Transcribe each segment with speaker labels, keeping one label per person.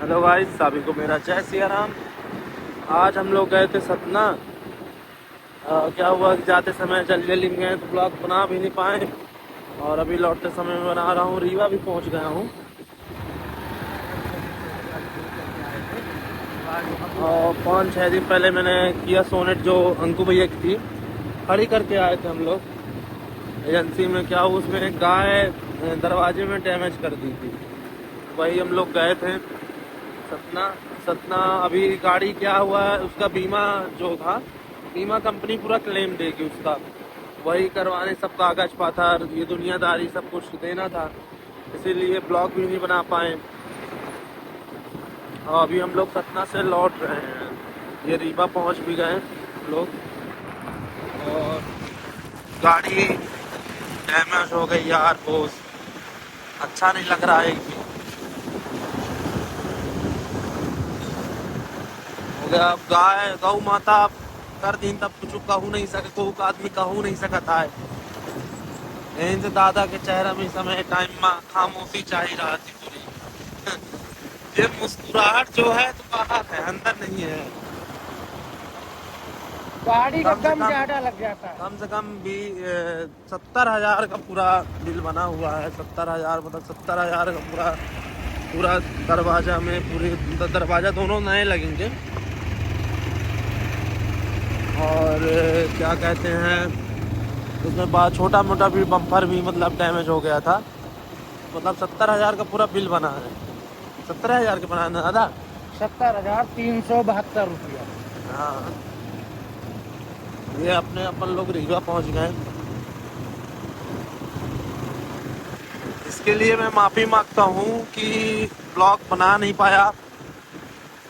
Speaker 1: Hello भाई, सभी को मेरा जय सिया राम। आज हम लोग गए थे सतना। क्या हुआ कि जाते समय जल्दी जल्दी में गए तो ब्लॉग बना भी नहीं पाए, और अभी लौटते समय में बना रहा हूँ। रीवा भी पहुँच गया हूँ। और 5-6 दिन पहले मैंने किया सोनेट, जो अंकु भैया की थी, खड़ी करके आए थे हम लोग एजेंसी में। क्या हुआ, उसमें एक गाय दरवाजे में डैमेज कर दी थी। वही हम लोग गए थे सतना। सतना अभी गाड़ी क्या हुआ है, उसका बीमा जो था, बीमा कंपनी पूरा क्लेम देगी उसका। वही करवाने सब कागज पाथर, ये दुनियादारी सब कुछ देना था, इसीलिए ब्लॉग भी नहीं बना पाए। और अभी हम लोग सतना से लौट रहे हैं। ये रीवा पहुंच भी गए हम लोग। और गाड़ी डैमेज हो गई यार बोस, अच्छा नहीं लग रहा है। एक भी हो गया। अब गाय गौ माता कर दिन तब कुछ कहू नहीं सके, कोई का आदमी कहू नहीं सकता है। यहीं से दादा के चेहरा में समय टाइम में खामोशी चाहिए रहा थी पूरी। ये मुस्कुराहट जो है तो बाहर है, अंदर नहीं है।
Speaker 2: गाड़ी का
Speaker 1: कम से
Speaker 2: दम
Speaker 1: कम
Speaker 2: ज्यादा लग जाता है।
Speaker 1: कम से कम भी 70,000 का पूरा बिल बना हुआ है। 70,000 मतलब 70,000 का पूरा पूरा दरवाजा में, पूरे दरवाजा दोनों नए लगेंगे। और क्या कहते हैं, उसमें बाद छोटा मोटा भी बम्पर भी मतलब डैमेज हो गया था। मतलब 70,000 का पूरा बिल बना है। 70,000 का बना है ना दादा?
Speaker 2: 70,372 रुपया।
Speaker 1: हाँ। ये अपने अपन लोग रीवा पहुंच गए। इसके लिए मैं माफ़ी मांगता हूँ कि ब्लॉग बना नहीं पाया।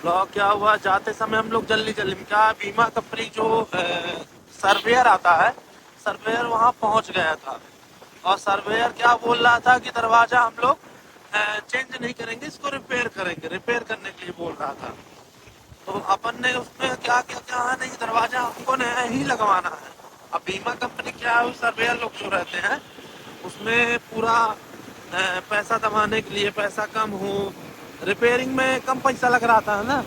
Speaker 1: ब्लॉग क्या हुआ, जाते समय हम लोग जल्दी जल्दी में, क्या बीमा कंपनी जो सर्वेयर आता है, सर्वेयर वहाँ पहुँच गया था। और सर्वेयर क्या बोल रहा था कि दरवाज़ा हम लोग चेंज नहीं करेंगे, इसको रिपेयर करेंगे, रिपेयर करने के लिए बोल रहा था। तो अपन ने उसमें क्या क्या क्या है, नहीं दरवाजा हमको नया ही लगवाना है। अब बीमा कंपनी क्या है, सर्वेयर लोग जो रहते हैं उसमें पूरा पैसा दबाने के लिए, पैसा कम हो, रिपेयरिंग में कम पैसा लग रहा था ना।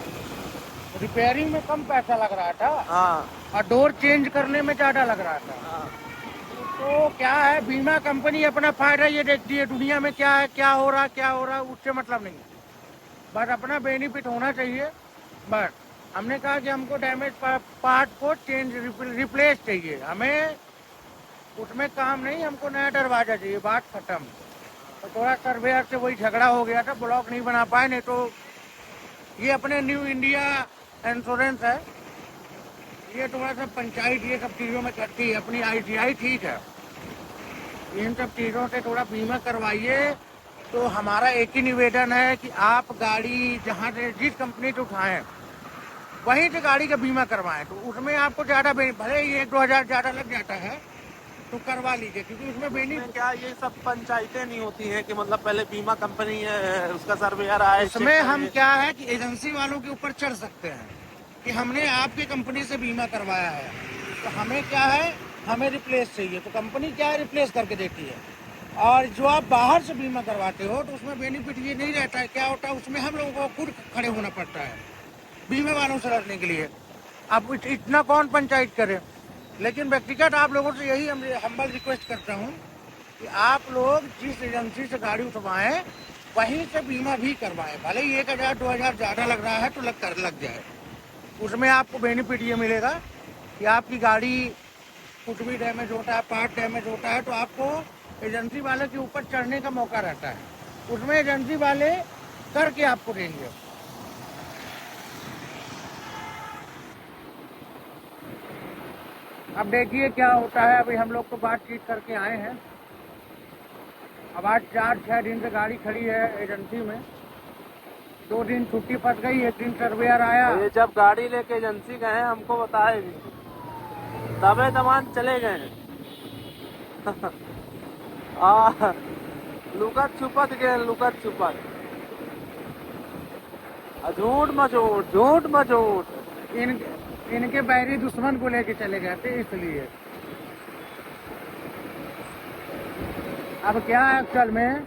Speaker 2: रिपेयरिंग में कम पैसा लग रहा था
Speaker 1: हाँ
Speaker 2: और डोर चेंज करने में ज्यादा लग रहा था।
Speaker 1: हाँ
Speaker 2: तो क्या है, बीमा कंपनी अपना फायदा ये देखती है, दुनिया में क्या है, क्या हो रहा है, उससे मतलब नहीं। बस अपना बेनिफिट होना चाहिए। बस हमने कहा कि हमको डैमेज पार्ट को चेंज रिप्लेस चाहिए, हमें उसमें काम नहीं, हमको नया दरवाजा चाहिए, बात खत्म। तो थोड़ा सर्वेयर से वही झगड़ा हो गया था, ब्लॉक नहीं बना पाए। नहीं तो ये अपने न्यू इंडिया इंश्योरेंस है, ये थोड़ा सा पंचायत ये सब चीज़ों में करती है। अपनी आईटीआई ठीक है, इन सब चीज़ों से थोड़ा बीमा करवाइए। तो हमारा एक ही निवेदन है कि आप गाड़ी जहाँ से जिस कंपनी से उठाएं वहीं से गाड़ी का बीमा करवाएं। तो उसमें आपको ज़्यादा भले ही 1-2 हज़ार ज़्यादा लग जाता है तो करवा लीजिए, क्योंकि उसमें
Speaker 1: उसमें
Speaker 2: बेनिफिट।
Speaker 1: क्या ये सब पंचायतें नहीं होती हैं कि मतलब पहले बीमा कंपनी उसका सर्वेयर आए, चेक
Speaker 2: उसमें हम
Speaker 1: करे।
Speaker 2: क्या है कि एजेंसी वालों के ऊपर चढ़ सकते हैं कि हमने आपकी कंपनी से बीमा करवाया है, तो हमें क्या है, हमें रिप्लेस चाहिए। तो कंपनी क्या है, रिप्लेस करके देती है। और जो आप बाहर से बीमा करवाते हो तो उसमें बेनिफिट ये नहीं रहता है। क्या होता है, उसमें हम लोगों को खुद खड़े होना पड़ता है बीमे वालों से लड़ने के लिए। अब इतना कौन पंचायत करे। लेकिन व्यक्तिगत आप लोगों से यही हम्बल रिक्वेस्ट करता हूँ कि आप लोग जिस एजेंसी से गाड़ी उठवाएं वहीं से बीमा भी करवाएं। भले ही 1-2 हज़ार ज़्यादा लग रहा है तो लग जाए। उसमें आपको बेनिफिट ये मिलेगा कि आपकी गाड़ी कुछ भी डैमेज होता है, पार्ट डैमेज होता है, तो आपको एजेंसी वाले के ऊपर चढ़ने का मौका रहता है। उसमें एजेंसी वाले करके आपको देंगे। अब देखिए क्या होता है। अभी हम लोग तो बातचीत करके आए हैं। अब आज 4-6 दिन से गाड़ी खड़ी है एजेंसी में। 2 दिन छुट्टी फंस गई, एक दिन सर्वेयर आया।
Speaker 1: और ये जब गाड़ी लेके एजेंसी गए हैं, हमको बताए भी दबे दबान चले गए। आ लुकत छुपत गए, लुकत छुपत। झूठ मझूठ, झूठ मझूठ।
Speaker 2: इन इनके बैरी दुश्मन को लेके चले गए थे इसलिए। अब क्या है, एक्चुअल में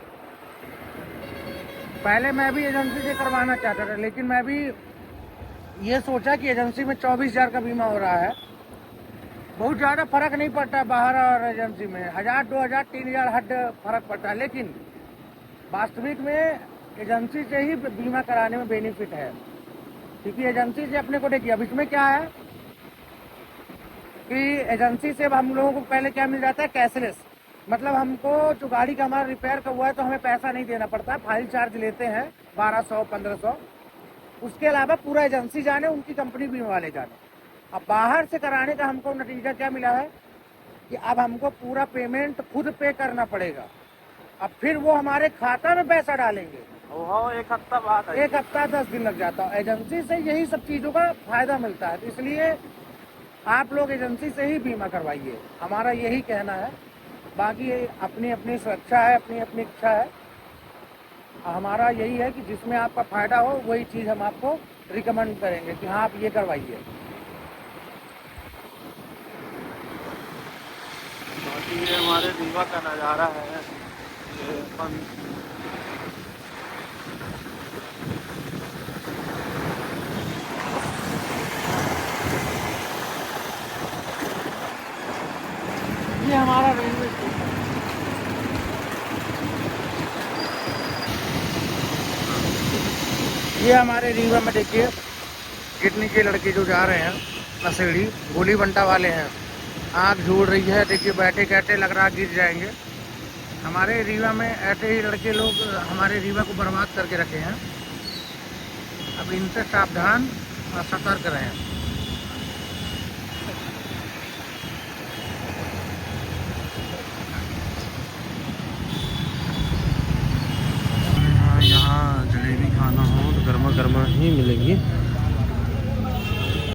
Speaker 2: पहले मैं भी एजेंसी से करवाना चाहता था, लेकिन मैं भी ये सोचा कि एजेंसी में 24,000 का बीमा हो रहा है, बहुत ज़्यादा फर्क नहीं पड़ता बाहर और एजेंसी में, 1,000 2,000 3,000 हद फर्क पड़ता है। लेकिन वास्तविक में एजेंसी से ही बीमा कराने में बेनिफिट है, क्योंकि एजेंसी से अपने को देखिए अब इसमें क्या है कि एजेंसी से हम लोगों को पहले क्या मिल जाता है, कैशलेस। मतलब हमको जो गाड़ी का हमारा रिपेयर का हुआ है तो हमें पैसा नहीं देना पड़ता, फाइल चार्ज लेते हैं 1200 1500, उसके अलावा पूरा एजेंसी जाने, उनकी कंपनी बीमा वाले जाने। अब बाहर से कराने का हमको नतीजा क्या मिला है कि अब हमको पूरा पेमेंट खुद पे करना पड़ेगा। अब फिर वो हमारे खाता में पैसा डालेंगे,
Speaker 1: ओहो, एक हफ्ता बाद
Speaker 2: एक हफ्ता 10 दिन लग जाता है। एजेंसी से यही सब चीज़ों का फायदा मिलता है, तो इसलिए आप लोग एजेंसी से ही बीमा करवाइए, हमारा यही कहना है। बाकी अपनी अपनी सुरक्षा है, अपनी अपनी इच्छा है, हमारा यही है कि जिसमें आपका फायदा हो वही चीज़ हम आपको रिकमेंड करेंगे कि हाँ आप ये करवाइए।
Speaker 1: बाकी ये हमारे रीवा का नज़ारा है, ये अपन
Speaker 2: ये हमारा रेलवे स्टेशन, ये हमारे रीवा में देखिए कितनी के लड़के जो जा रहे हैं नशेड़ी गोली बंटा वाले हैं, आँख झूल रही है, देखिए बैठे कहते लग रहा गिर जाएंगे। हमारे रीवा में ऐसे ही लड़के लोग हमारे रीवा को बर्बाद करके रखे हैं, अब इनसे सावधान और सतर्क रहें।
Speaker 1: यहाँ जलेबी खाना हो तो गर्मा गर्मा ही मिलेगी।